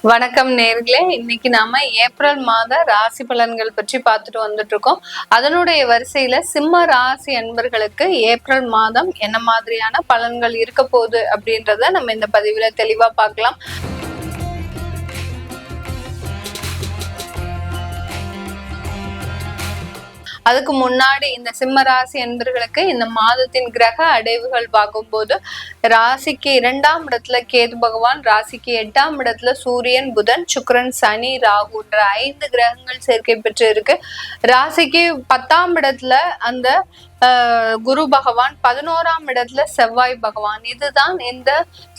வணக்கம் நேர்களே. இன்னைக்கு நாம ஏப்ரல் மாத ராசி பலன்கள் பற்றி பார்த்துட்டு வந்துட்டு இருக்கோம். அதனுடைய வரிசையில சிம்ம ராசி அன்பர்களுக்கு ஏப்ரல் மாதம் என்ன மாதிரியான பலன்கள் இருக்க போகுது அப்படின்றத நம்ம இந்த பதிவுல தெளிவா பார்க்கலாம். அதுக்கு முன்னாடி இந்த சிம்ம ராசி என்பர்களுக்கு இந்த மாதத்தின் கிரக அடைவுகள் பார்க்கும்போது ராசிக்கு 2ஆம் இடத்துல கேது பகவான், ராசிக்கு 8ஆம் இடத்துல சூரியன், புதன், சுக்கிரன், சனி, ராகுன்ற 5 கிரகங்கள் சேர்க்கை பெற்று இருக்கு. ராசிக்கு 10ஆம் இடத்துல அந்த குரு பகவான், 11ஆம் இடத்துல செவ்வாய் பகவான். இதுதான் இந்த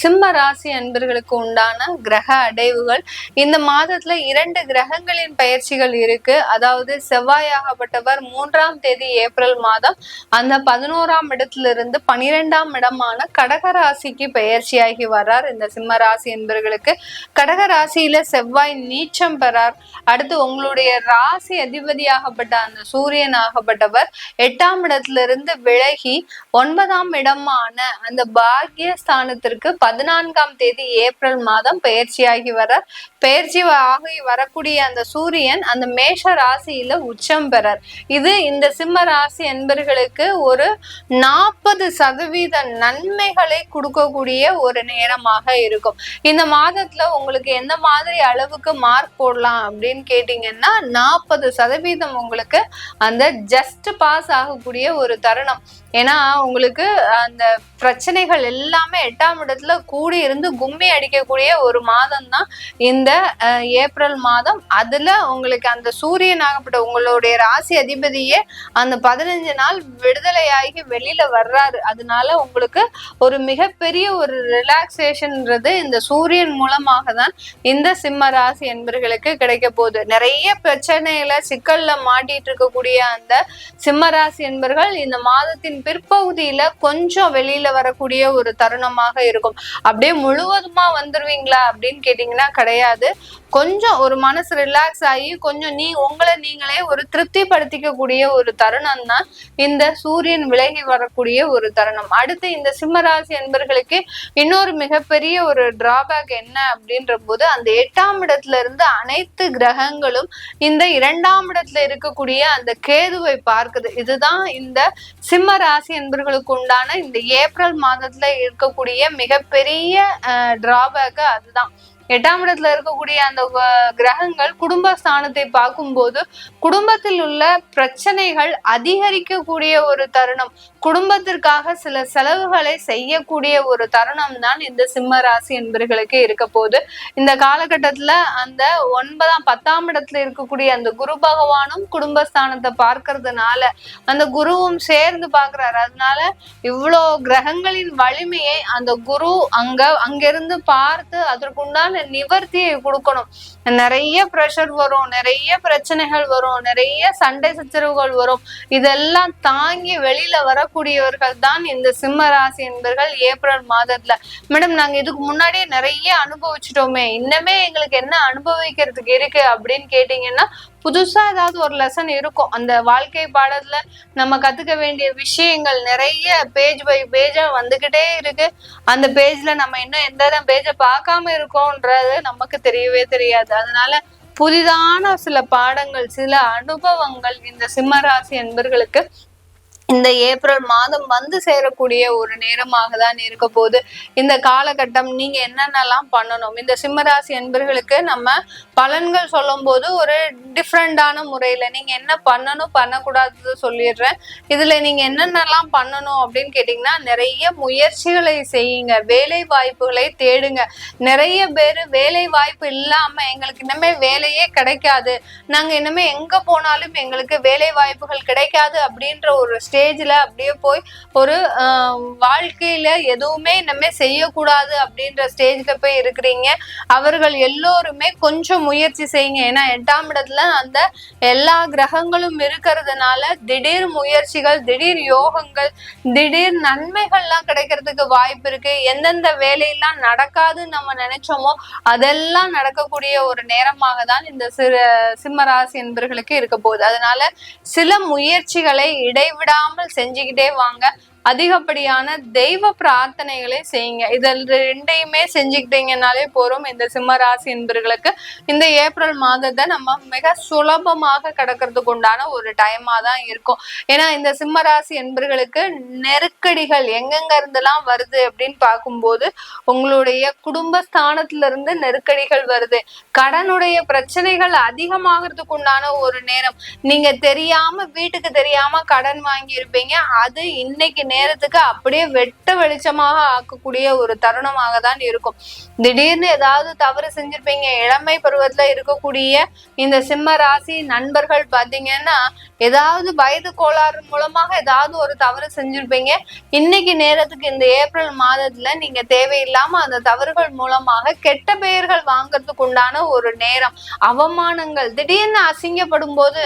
சிம்ம ராசி அன்பர்களுக்கு உண்டான கிரக அடைவுகள். இந்த மாதத்துல 2 கிரகங்களின் பயிற்சிகள் இருக்கு. அதாவது செவ்வாயாகப்பட்டவர் 3ஆம் தேதி ஏப்ரல் மாதம் அந்த 11ஆம் இடத்துல இருந்து 12ஆம் இடமான கடக ராசிக்கு பயிற்சியாகி வர்றார். இந்த சிம்ம ராசி என்பர்களுக்கு கடக ராசியில செவ்வாய் நீச்சம் பெறார். அடுத்து உங்களுடைய ராசி அதிபதியாகப்பட்ட அந்த சூரியன் ஆகப்பட்டவர் 8ஆம் இடத்துல இருந்து விலகி 9ஆம் இடமான அந்த பாக்கிய ஸ்தானத்திற்கு 14ஆம் தேதி ஏப்ரல் மாதம் பயிற்சியாகி வர்றார். பயிற்சி ஆகி வரக்கூடிய அந்த சூரியன் அந்த மேஷ ராசியில உச்சம் பெறார். இது இந்த சிம்ம ராசி என்பர்களுக்கு ஒரு 40% நன்மைகளை கொடுக்கக்கூடிய ஒரு நேரமாக இருக்கும். இந்த மாதத்துல உங்களுக்கு எந்த மாதிரி அளவுக்கு மார்க் போடலாம் அப்படின்னு கேட்டீங்கன்னா 40% உங்களுக்கு அந்த ஜஸ்ட் பாஸ் ஆகக்கூடிய ஒரு தருணம். ஏன்னா உங்களுக்கு அந்த பிரச்சனைகள் எல்லாமே 8ஆம் இடத்துல கூடி இருந்து கும்மி அடிக்கக்கூடிய ஒரு மாதம் தான் இந்த ஏப்ரல் மாதம். அதுல உங்களுக்கு அந்த சூரியன் ஆகப்பட்ட உங்களுடைய ராசி அதிபதியே அந்த 15 நாள் விடுதலையாகி வெளியில வர்றாரு. அதனால உங்களுக்கு ஒரு மிகப்பெரிய ஒரு ரிலாக்ஸேஷன்ன்றது இந்த சூரியன் மூலமாக தான் இந்த சிம்ம ராசி என்பர்களுக்கு கிடைக்க போகுது. நிறைய பிரச்சனையில சிக்கல்ல மாட்டிட்டு இருக்கக்கூடிய அந்த சிம்ம ராசி என்பர்கள் இந்த மாதத்தின் பிற்பகுதியில கொஞ்சம் வெளியில வரக்கூடிய ஒரு தருணமாக இருக்கும். அப்படியே முழுவதுமா வந்துருவீங்களா அப்படின்னு கேட்டீங்கன்னா கிடையாது. கொஞ்சம் ஒரு மனசு ரிலாக்ஸ் ஆகி கொஞ்சம் உங்களை நீங்களே ஒரு திருப்திப்படுத்திக்க கூடிய ஒரு தருணம் தான் இந்த சூரியன் விலகி வரக்கூடிய ஒரு தருணம். அடுத்து இந்த சிம்மராசி என்பர்களுக்கு இன்னொரு மிகப்பெரிய ஒரு டிராபேக் என்ன அப்படின்ற போது அந்த 8ஆம் இடத்துல இருந்து அனைத்து கிரகங்களும் இந்த 2ஆம் இடத்துல இருக்கக்கூடிய அந்த கேதுவை பார்க்குது. இதுதான் இந்த சிம்ம ராசி என்பர்களுக்கு உண்டான இந்த ஏப்ரல் மாதத்துல இருக்கக்கூடிய மிகப்பெரிய டிராபேக். அதுதான் 8ஆம் இடத்துல இருக்கக்கூடிய அந்த கிரகங்கள் குடும்ப ஸ்தானத்தை பார்க்கும்போது குடும்பத்தில் உள்ள பிரச்சனைகள் அதிகரிக்கக்கூடிய ஒரு தருணம், குடும்பத்திற்காக சில செலவுகளை செய்யக்கூடிய ஒரு தருணம் தான் இந்த சிம்ம ராசி என்பர்களுக்கு இருக்க போகுது. இந்த காலகட்டத்துல அந்த 10ஆம் இடத்துல இருக்கக்கூடிய அந்த குரு பகவானும் குடும்பஸ்தானத்தை பார்க்கறதுனால அந்த குருவும் சேர்ந்து பார்க்கிறாரு. அதனால இவ்வளோ கிரகங்களின் வலிமையை அந்த குரு அங்கிருந்து பார்த்து அதற்குண்டான நிவர்த்தியை கொடுக்கணும். நிறைய பிரஷர் வரும், நிறைய பிரச்சனைகள் வரும், நிறைய சண்டை சச்சரவுகள் வரும். இதெல்லாம் தாங்கி வெளியில வரக்கூடியவர்கள் தான் இந்த சிம்ம ராசி என்பர்கள் ஏப்ரல் மாதத்துல. மேடம் நாங்க இதுக்கு முன்னாடியே நிறைய அனுபவிச்சிட்டோமே, இன்னமே எங்களுக்கு என்ன அனுபவிக்கிறதுக்கு இருக்கு அப்படின்னு கேட்டீங்கன்னா புதுசா ஏதாவது ஒரு லெசன் இருக்கும். அந்த வாழ்க்கை பாடத்துல நம்ம கத்துக்க வேண்டிய விஷயங்கள் நிறைய பேஜ் பை பேஜா வந்துகிட்டே இருக்கு. அந்த பேஜ்ல நம்ம இன்னும் எந்த பேஜை பார்க்காம இருக்கோம்ன்றது நமக்கு தெரியவே தெரியாது. அதனால புதிதான சில பாடங்கள், சில அனுபவங்கள் இந்த சிம்ம ராசி என்பர்களுக்கு இந்த ஏப்ரல் மாதம் வந்து சேரக்கூடிய ஒரு நேரமாக தான் இருக்க போகுது. இந்த காலகட்டம் நீங்க என்னென்னலாம் பண்ணணும், இந்த சிம்மராசி என்பர்களுக்கு நம்ம பலன்கள் சொல்லும் போது ஒரு டிஃப்ரெண்டான முறையில நீங்க என்ன பண்ணணும் பண்ணக்கூடாது சொல்லிடுறேன். இதுல நீங்க என்னென்னலாம் பண்ணணும் அப்படின்னு கேட்டீங்கன்னா நிறைய முயற்சிகளை செய்யுங்க, வேலை வாய்ப்புகளை தேடுங்க. நிறைய பேர் வேலை வாய்ப்பு இல்லாம எங்களுக்கு இனிமே வேலையே கிடைக்காது, நாங்க இனிமே எங்க போனாலும் எங்களுக்கு வேலை வாய்ப்புகள் கிடைக்காது அப்படின்ற ஒரு ஸ்டேஜ்ல அப்படியே போய் ஒரு வாழ்க்கையில எதுவுமே நம்ம செய்யக்கூடாது அப்படின்ற ஸ்டேஜ்ல போய் இருக்கிறீங்க. அவர்கள் எல்லோருமே கொஞ்சம் முயற்சி செய்யுங்க. ஏன்னா 8ஆம் இடத்துல அந்த எல்லா கிரகங்களும் இருக்கிறதுனால திடீர் முயற்சிகள், திடீர் யோகங்கள், திடீர் நன்மைகள்லாம் கிடைக்கிறதுக்கு வாய்ப்பு இருக்கு. எந்தெந்த வேலையெல்லாம் நடக்காதுன்னு நம்ம நினைச்சோமோ அதெல்லாம் நடக்கக்கூடிய ஒரு நேரமாக தான் இந்த சிம்மராசி என்பர்களுக்கு இருக்க போகுது. அதனால சில முயற்சிகளை இடைவிடாமல் செஞ்சுக்கிட்டே வாங்க. அதிகப்படியான தெய்வ பிரார்த்தனைகளை செய்யுங்க. இதில் ரெண்டையுமே செஞ்சுக்கிட்டீங்கன்னாலே போறோம். இந்த சிம்ம ராசி என்பர்களுக்கு இந்த ஏப்ரல் மாதத்தை நம்ம மிக சுலபமாக கடக்கிறதுக்கு உண்டான ஒரு டைமா தான் இருக்கும். ஏன்னா இந்த சிம்ம ராசி என்பர்களுக்கு நெருக்கடிகள் எங்கெங்க இருந்தெல்லாம் வருது அப்படின்னு பார்க்கும்போது உங்களுடைய குடும்பஸ்தானத்துல இருந்து நெருக்கடிகள் வருது. கடனுடைய பிரச்சனைகள் அதிகமாகிறதுக்கு உண்டான ஒரு நேரம். நீங்க தெரியாம வீட்டுக்கு தெரியாம கடன் வாங்கி இருப்பீங்க. அது இன்னைக்கு நேரத்துக்கு அப்படியே வெட்ட வெளிச்சமாக ஆக்கக்கூடிய ஒரு தருணமாக தான் இருக்கும். திடீர்னு ஏதாவது தவறு செஞ்சிருப்பீங்க. இளமை பருவத்துல இருக்கக்கூடிய இந்த சிம்ம ராசி நண்பர்கள் பாத்தீங்கன்னா ஏதாவது வயது கோளாறு மூலமாக ஏதாவது ஒரு தவறு செஞ்சிருப்பீங்க. இன்னைக்கு நேரத்துக்கு இந்த ஏப்ரல் மாதத்துல நீங்க தேவையில்லாம அந்த தவறுகள் மூலமாக கெட்ட பெயர்கள் வாங்கறதுக்கு உண்டான ஒரு நேரம். அவமானங்கள் திடீர்னு அசிங்கப்படும் போது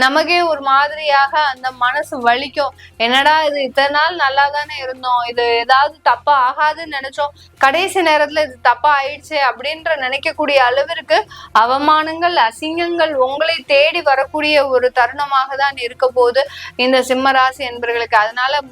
நமக்கே ஒரு மாதிரியாக அந்த மனசு வலிக்கும். என்னடா இது, இத்தனை நாள் நல்லா தானே இருந்தோம், இது ஏதாவது தப்பா ஆகாதுன்னு நினைச்சோம், கடைசி நேரத்துல இது தப்பா ஆயிடுச்சு அப்படின்ற நினைக்கக்கூடிய அளவிற்கு அவமானங்கள் அசிங்கங்கள் உங்களை தேடி வரக்கூடிய ஒரு தருணமாக தான் இருக்க போது இந்த சிம்மராசி என்பர்களுக்கு. அதனால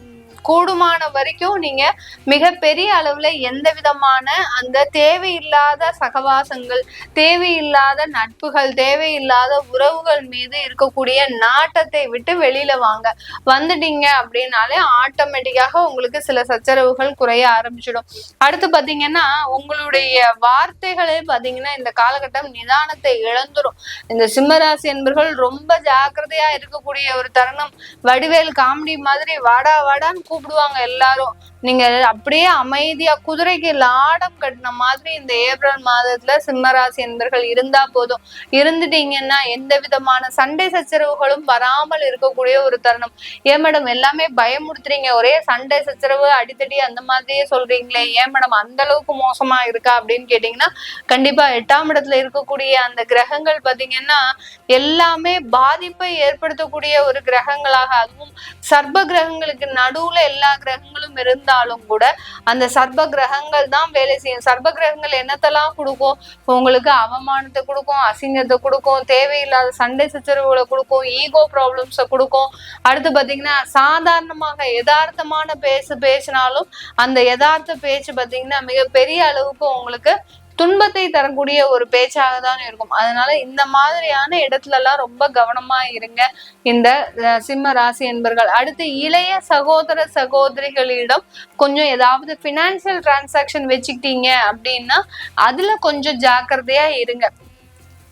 கூடுமான வரைக்கும் நீங்க மிகப்பெரிய அளவுல எந்த விதமான அந்த தேவையில்லாத சகவாசங்கள், தேவையில்லாத நட்புகள், தேவையில்லாத உறவுகள் மீது இருக்கக்கூடிய நாட்டத்தை விட்டு வெளியில வாங்க. வந்துட்டீங்க அப்படின்னாலே ஆட்டோமேட்டிக்காக உங்களுக்கு சில சச்சரவுகள் குறைய ஆரம்பிச்சிடும். அடுத்து பாத்தீங்கன்னா உங்களுடைய வார்த்தைகளே பாத்தீங்கன்னா இந்த காலகட்டம் நிதானத்தை இழந்துரும். இந்த சிம்மராசி என்பர்கள் ரொம்ப ஜாக்கிரதையா இருக்கக்கூடிய ஒரு தருணம். வடிவேல் காமெடி மாதிரி வாடா வாடான்னு கூப்பிடுவாங்க எல்லாரும். நீங்க அப்படியே அமைதியா குதிரைக்கு லாடம் கட்டின மாதிரி இந்த ஏப்ரல் மாதத்துல சிம்மராசி என்பர்கள் இருந்தா போதும். இருந்துட்டீங்கன்னா எந்த விதமான சண்டை சச்சரவுகளும் வராமல் இருக்கக்கூடிய ஒரு தருணம். ஏன் மேடம் எல்லாமே பயமுறுத்துறீங்க, ஒரே சண்டை சச்சரவு அடித்தடி அந்த மாதிரியே சொல்றீங்களே, ஏன் மேடம் அந்த அளவுக்கு மோசமா இருக்கா அப்படின்னு கேட்டீங்கன்னா கண்டிப்பா 8ஆம் இடத்துல இருக்கக்கூடிய அந்த கிரகங்கள் பாத்தீங்கன்னா எல்லாமே பாதிப்பை ஏற்படுத்தக்கூடிய ஒரு கிரகங்களாக, அதுவும் சர்ப்ப கிரகங்களுக்கு நடுவுல எல்லா கிரகங்களும் இருந்தாலும் கூட அந்த சர்ப்ப கிரகங்கள் தான் வேலை செய்யும். சர்ப்ப கிரகங்கள் என்னத்தெல்லாம் கொடுக்கும்? உங்களுக்கு அவமானத்தை கொடுக்கும், அசிங்கத்தை கொடுக்கும், தேவையில்லாத சண்டை சச்சரவுகளை கொடுக்கும், ஈகோ ப்ராப்ளம்ஸை கொடுக்கும். அடுத்து பாத்தீங்கன்னா சாதாரணமாக யதார்த்தமான பேசினாலும் அந்த யதார்த்த பேச்சு பாத்தீங்கன்னா மிகப்பெரிய அளவுக்கு உங்களுக்கு துன்பத்தை தரக்கூடிய ஒரு பேச்சாக தான் இருக்கும். அதனால இந்த மாதிரியான இடத்துல எல்லாம் ரொம்ப கவனமா இருங்க இந்த சிம்ம ராசி என்பர்கள். அடுத்து இளைய சகோதர சகோதரிகளிடம் கொஞ்சம் ஏதாவது பினான்சியல் டிரான்சாக்சன் வச்சுக்கிட்டீங்க அப்படின்னா அதுல கொஞ்சம் ஜாக்கிரதையா இருங்க.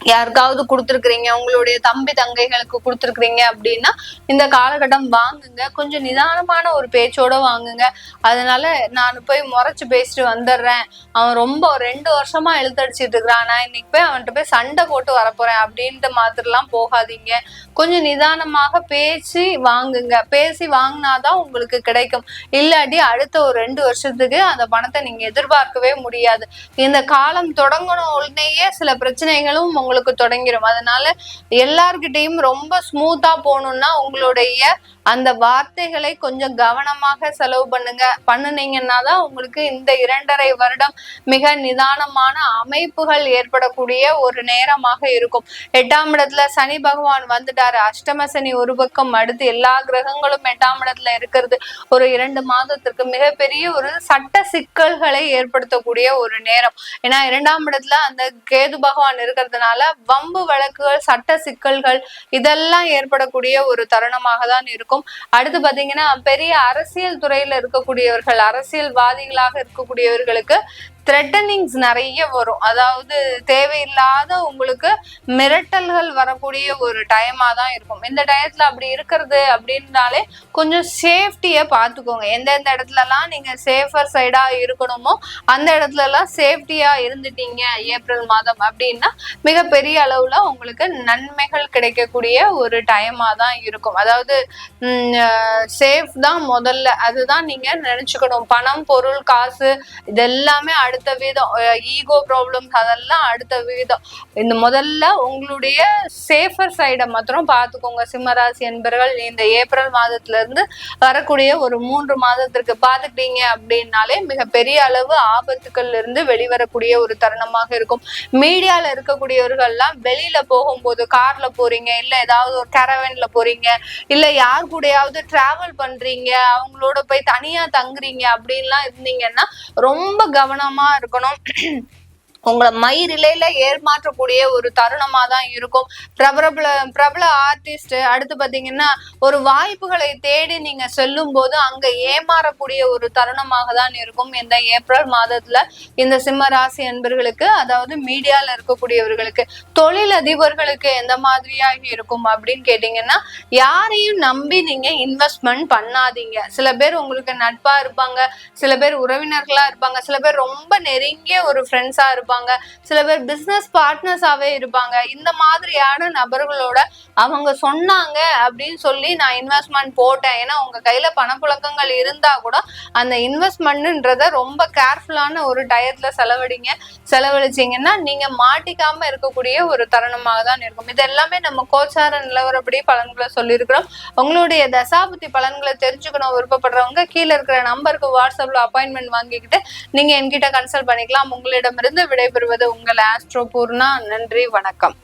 யாருக்காவது கொடுத்துருக்குறீங்க, உங்களுடைய தம்பி தங்கைகளுக்கு கொடுத்துருக்குறீங்க அப்படின்னா இந்த காலகட்டம் வாங்குங்க. கொஞ்சம் நிதானமான ஒரு பேச்சோட வாங்குங்க. அதனால நான் போய் முறைச்சு பேசிட்டு வந்துடுறேன், அவன் ரொம்ப 2 வருஷமா இழுத்தடிச்சிட்டு இருக்கிறான், நான் இன்னைக்கு போய் அவன்கிட்ட போய் சண்டை போட்டு வரப்போறேன் அப்படின்ற மாதிரிலாம் போகாதீங்க. கொஞ்சம் நிதானமாக பேசி வாங்குங்க. பேசி வாங்கினாதான் உங்களுக்கு கிடைக்கும். இல்லாட்டி அடுத்த ஒரு 2 வருஷத்துக்கு அந்த பணத்தை நீங்க எதிர்பார்க்கவே முடியாது. இந்த காலம் தொடங்கணும் உடனேயே சில பிரச்சனைகளும் உங்களுக்கு தொடங்கிடும். அதனால எல்லார்கிட்டையும் ரொம்ப ஸ்மூத்தா போகணும்னா உங்களுடைய அந்த வார்த்தைகளை கொஞ்சம் கவனமாக செலவு பண்ணுனீங்கன்னா தான் உங்களுக்கு இந்த 2.5 வருடம் மிக நிதானமான அமைப்புகள் ஏற்படக்கூடிய ஒரு நேரமாக இருக்கும். 8ஆம் இடத்துல சனி பகவான் வந்துட்டாரு. அஷ்டம சனி ஒரு பக்கம், அடுத்து எல்லா கிரகங்களும் 8ஆம் இடத்துல இருக்கிறது ஒரு 2 மாதத்திற்கு மிகப்பெரிய ஒரு சட்ட சிக்கல்களை ஏற்படுத்தக்கூடிய ஒரு நேரம். ஏன்னா 2ஆம் இடத்துல அந்த கேது பகவான் இருக்கிறதுனால வம்பு வழக்குகள், சட்ட சிக்கல்கள் இதெல்லாம் ஏற்படக்கூடிய ஒரு தருணமாக தான் இருக்கும். அடுத்து பாத்தீங்கன்னா பெரிய அரசியல் துறையில இருக்கக்கூடியவர்கள், அரசியல்வாதிகளாக இருக்கக்கூடியவர்களுக்கு த்ரெட்டனிங்ஸ் நிறைய வரும். அதாவது தேவையில்லாத உங்களுக்கு மிரட்டல்கள் வரக்கூடிய ஒரு டைமா தான் இருக்கும். இந்த டயத்துல அப்படி இருக்கிறது அப்படின்னாலே கொஞ்சம் சேஃப்டியை பார்த்துக்கோங்க. எந்தெந்த இடத்துல எல்லாம் நீங்க சேஃபர் சைடா இருக்கணுமோ அந்த இடத்துல எல்லாம் சேஃப்டியா இருந்துட்டீங்க ஏப்ரல் மாதம் அப்படின்னா மிகப்பெரிய அளவுல உங்களுக்கு நன்மைகள் கிடைக்கக்கூடிய ஒரு டைமா தான் இருக்கும். அதாவது சேஃப் தான் முதல்ல, அதுதான் நீங்க நினைச்சுக்கணும். பணம் பொருள் காசு இதெல்லாமே அடுத்த விதம், ஈகோ ப்ராப்ளம்ஸ் அதெல்லாம் அடுத்த விதம். இந்த முதல்ல உங்களுடைய சேஃபர் சைடை மாத்திரம் பார்த்துக்கோங்க சிம்மராசி என்பர்கள். இந்த ஏப்ரல் மாதத்துல இருந்து வரக்கூடிய ஒரு 3 மாதத்திற்கு பார்த்துக்கிட்டீங்க அப்படின்னாலே மிகப்பெரிய அளவு ஆபத்துக்கள் இருந்து வெளிவரக்கூடிய ஒரு தருணமாக இருக்கும். மீடியால இருக்கக்கூடியவர்கள்லாம் வெளியில போகும்போது, கார்ல போறீங்க, இல்ல ஏதாவது ஒரு கேரவன்ல போறீங்க, இல்ல யார் கூடயாவது டிராவல் பண்றீங்க, அவங்களோட போய் தனியா தங்குறீங்க அப்படின்லாம் இருந்தீங்கன்னா ரொம்ப கவனமா இருக்கணும். உங்களை ரிலேல ஏமாற்றக்கூடிய ஒரு தருணமா தான் இருக்கும். பிரபல ஆர்டிஸ்ட், அடுத்து பாத்தீங்கன்னா ஒரு வாய்ப்புகளை தேடி நீங்க செல்லும் போது அங்க ஏமாறக்கூடிய ஒரு தருணமாக தான் இருக்கும் இந்த ஏப்ரல் மாதத்துல இந்த சிம்ம ராசி என்பர்களுக்கு. அதாவது மீடியால இருக்கக்கூடியவர்களுக்கு, தொழிலதிபர்களுக்கு எந்த மாதிரியாக இருக்கும் அப்படின்னு கேட்டீங்கன்னா, யாரையும் நம்பி நீங்க இன்வெஸ்ட்மெண்ட் பண்ணாதீங்க. சில பேர் உங்களுக்கு நட்பா இருப்பாங்க, சில பேர் உறவினர்களா இருப்பாங்க, சில பேர் ரொம்ப நெருங்கிய ஒரு ஃப்ரெண்ட்ஸா இருப்பாங்க, சில பேர் பிசினஸ் பார்ட்னர்ஸாவே இருப்பாங்க. இந்த மாதிரியான நபர்களோட அவங்க சொன்னாங்க அப்படின்னு சொல்லி நான் இன்வெஸ்ட்மெண்ட் போட்டேன். ஏன்னா உங்க கையில பணப்புழக்கங்கள் இருந்தா கூட அந்த இன்வெஸ்ட்மெண்ட்ன்றத ரொம்ப கேர்ஃபுல்லான ஒரு டயத்துல செலவழிச்சீங்கன்னா நீங்க மாட்டிக்காம இருக்கக்கூடிய ஒரு தருணமாக தான் இருக்கும். இது எல்லாமே நம்ம கோச்சார நிலவரப்படி பலன்களை சொல்லியிருக்கிறோம். உங்களுடைய தசாபுத்தி பலன்களை தெரிஞ்சுக்கணும் விருப்பப்படுறவங்க கீழே இருக்கிற நம்பருக்கு வாட்ஸ்அப்ல அப்பாயின்மெண்ட் வாங்கிக்கிட்டு நீங்க என்கிட்ட கன்சல்ட் பண்ணிக்கலாம். உங்களிடமிருந்து விடைபெறுவது உங்கள் ஆஸ்ட்ரோ பூர்ணா. நன்றி, வணக்கம்.